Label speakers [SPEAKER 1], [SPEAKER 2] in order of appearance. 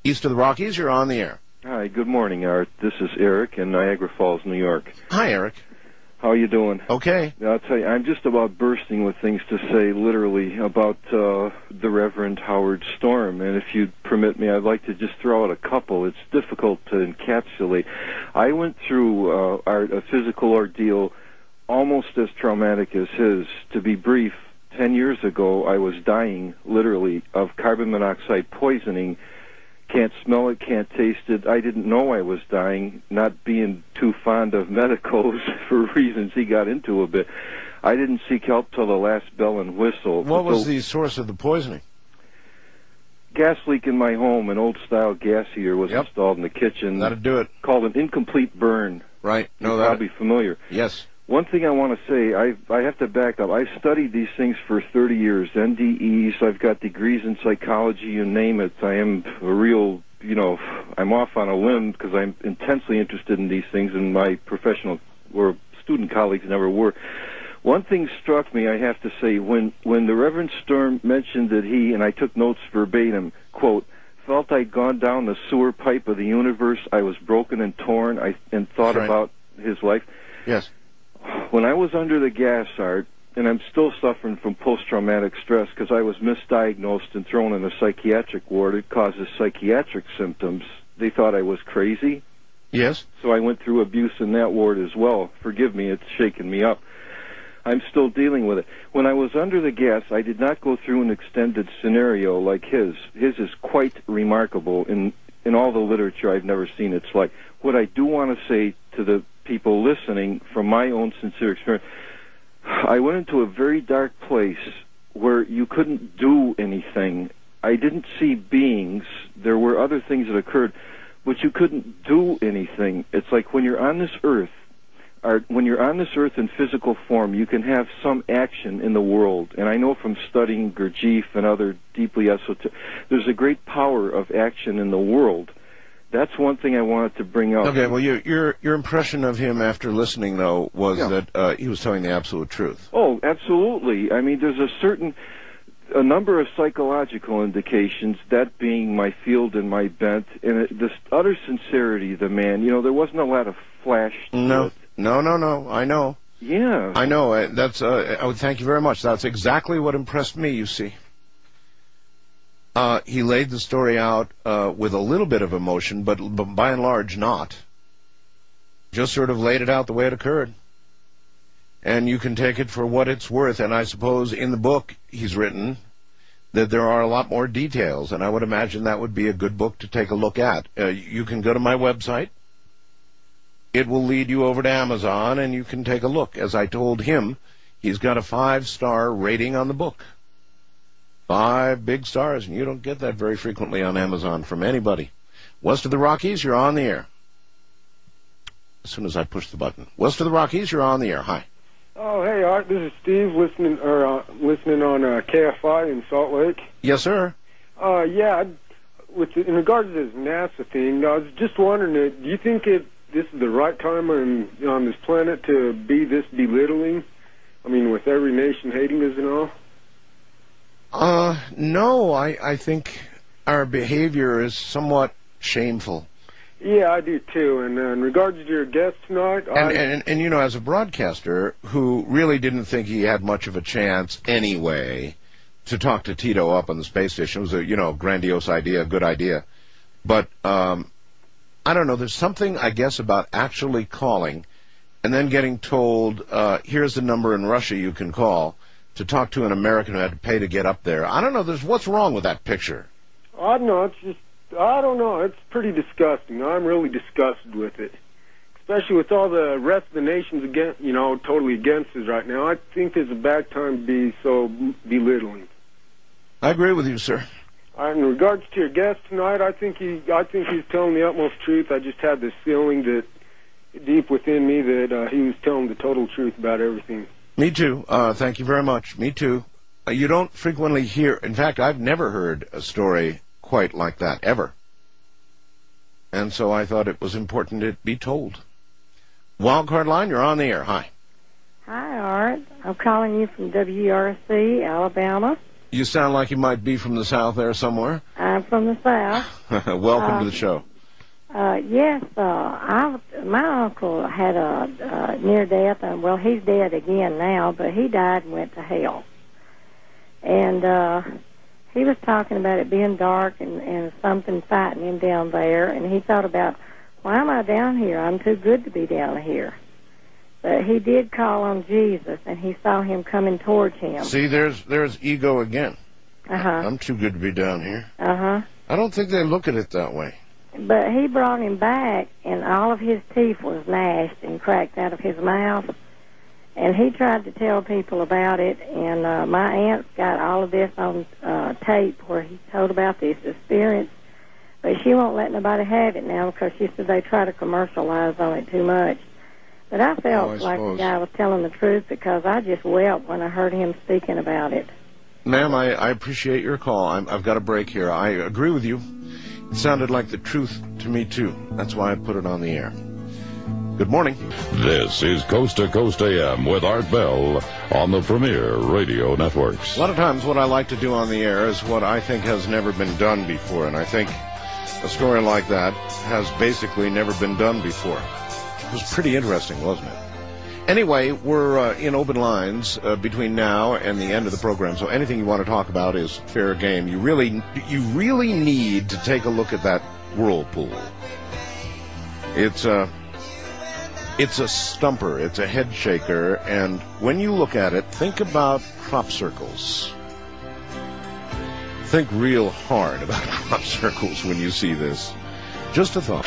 [SPEAKER 1] East of the Rockies, you're on the air.
[SPEAKER 2] Hi, good morning, Art. This is Eric in Niagara Falls, New York.
[SPEAKER 1] Hi, Eric.
[SPEAKER 2] How are you doing?
[SPEAKER 1] Okay.
[SPEAKER 2] I'll tell you, I'm just about bursting with things to say, literally, about the Reverend Howard Storm. And if you'd permit me, I'd like to just throw out a couple. It's difficult to encapsulate. I went through a physical ordeal almost as traumatic as his. To be brief, 10 years ago, I was dying, literally, of carbon monoxide poisoning. Can't smell it, can't taste it. I didn't know I was dying, not being too fond of medicos for reasons he got into a bit. I didn't seek help till the last bell and whistle.
[SPEAKER 1] What was the source of the poisoning?
[SPEAKER 2] Gas leak in my home. An old-style gas heater was installed in the kitchen.
[SPEAKER 1] That'd do it.
[SPEAKER 2] Called an incomplete burn.
[SPEAKER 1] Right.
[SPEAKER 2] You're probably familiar.
[SPEAKER 1] Yes.
[SPEAKER 2] One thing I want to say, I have to back up. I've studied these things for 30 years, NDEs. I've got degrees in psychology, you name it. I am a real, I'm off on a limb because I'm intensely interested in these things, and my professional or student colleagues never were. One thing struck me, I have to say, when the Reverend Storm mentioned that he, and I took notes verbatim, quote, felt I'd gone down the sewer pipe of the universe, I was broken and torn, and thought about his life.
[SPEAKER 1] Yes.
[SPEAKER 2] When I was under the gas, Art, and I'm still suffering from post-traumatic stress because I was misdiagnosed and thrown in a psychiatric ward. It causes psychiatric symptoms. They thought I was crazy.
[SPEAKER 1] Yes.
[SPEAKER 2] So I went through abuse in that ward as well. Forgive me, it's shaken me up. I'm still dealing with it. When I was under the gas, I did not go through an extended scenario like his. His is quite remarkable. In all the literature, I've never seen its like. What I do want to say to the people listening from my own sincere experience, I went into a very dark place where you couldn't do anything. I didn't see beings. There were other things that occurred, but you couldn't do anything. It's like when you're on this earth, or when you're on this earth in physical form, you can have some action in the world. And I know from studying Gurdjieff and other deeply esoteric, there's a great power of action in the world. That's one thing I wanted to bring up.
[SPEAKER 1] Okay, well, your impression of him after listening, though, was that he was telling the absolute truth.
[SPEAKER 2] Oh, absolutely. I mean, there's a number of psychological indications, that being my field and my bent, and this utter sincerity of the man. There wasn't a lot of flash to it.
[SPEAKER 1] No, I know.
[SPEAKER 2] Yeah.
[SPEAKER 1] I know. That's. I would thank you very much. That's exactly what impressed me, you see. He laid the story out with a little bit of emotion, but by and large not. Just sort of laid it out the way it occurred. And you can take it for what it's worth. And I suppose in the book he's written that there are a lot more details, and I would imagine that would be a good book to take a look at. You can go to my website. It will lead you over to Amazon, and you can take a look. As I told him, he's got a 5-star rating on the book. 5 big stars, and you don't get that very frequently on Amazon from anybody. West of the Rockies, you're on the air. As soon as I push the button. West of the Rockies, you're on the air. Hi.
[SPEAKER 3] Oh, hey, Art. This is Steve listening on KFI in Salt Lake.
[SPEAKER 1] Yes, sir.
[SPEAKER 3] Yeah. In regards to this NASA thing, I was just wondering, do you think this is the right time on this planet to be this belittling? I mean, with every nation hating us and all.
[SPEAKER 1] No, I think our behavior is somewhat shameful.
[SPEAKER 3] Yeah, I do too. And in regards to your guest tonight,
[SPEAKER 1] and as a broadcaster who really didn't think he had much of a chance anyway to talk to Tito up on the space station, it was a grandiose idea, a good idea. But I don't know. There's something, I guess, about actually calling and then getting told, here's the number in Russia you can call to talk to an American who had to pay to get up there. I don't know. What's wrong with that picture?
[SPEAKER 3] I don't know. I don't know. It's pretty disgusting. I'm really disgusted with it, especially with all the rest of the nations against, totally against us right now. I think it's a bad time to be so belittling.
[SPEAKER 1] I agree with you, sir.
[SPEAKER 3] In regards to your guest tonight, I think he's telling the utmost truth. I just had this feeling that deep within me that he was telling the total truth about everything.
[SPEAKER 1] Me too. Thank you very much. Me too. You don't frequently hear, in fact, I've never heard a story quite like that, ever. And so I thought it was important it be told. Wildcard line, you're on the air. Hi.
[SPEAKER 4] Hi, Art. I'm calling you from WRC, Alabama.
[SPEAKER 3] You
[SPEAKER 1] sound like you might be from the South there somewhere.
[SPEAKER 4] I'm from the South.
[SPEAKER 1] Welcome to the show.
[SPEAKER 4] Yes, my uncle had a near death. Well, he's dead again now, but he died and went to hell. And he was talking about it being dark and something fighting him down there, and he thought about, why am I down here? I'm too good to be down here. But he did call on Jesus, and he saw him coming towards him.
[SPEAKER 1] See, there's ego again.
[SPEAKER 4] Uh-huh.
[SPEAKER 1] I'm too good to be down here.
[SPEAKER 4] Uh-huh.
[SPEAKER 1] I don't think they look at it that way.
[SPEAKER 4] But he brought him back, and all of his teeth was gnashed and cracked out of his mouth. And he tried to tell people about it, and my aunt's got all of this on tape where he told about this experience. But she won't let nobody have it now because she said they try to commercialize on it too much. But I felt like the guy was telling the truth because I just wept when I heard him speaking about it.
[SPEAKER 1] Ma'am, I appreciate your call. I've got a break here. I agree with you. It sounded like the truth to me, too. That's why I put it on the air. Good morning.
[SPEAKER 5] This is Coast to Coast AM with Art Bell on the Premier Radio Networks.
[SPEAKER 1] A lot of times what I like to do on the air is what I think has never been done before, and I think a story like that has basically never been done before. It was pretty interesting, wasn't it? Anyway, we're in open lines between now and the end of the program, so anything you want to talk about is fair game. You really need to take a look at that whirlpool. It's a stumper, it's a head shaker, and when you look at it, think about crop circles. Think real hard about crop circles when you see this. Just a thought.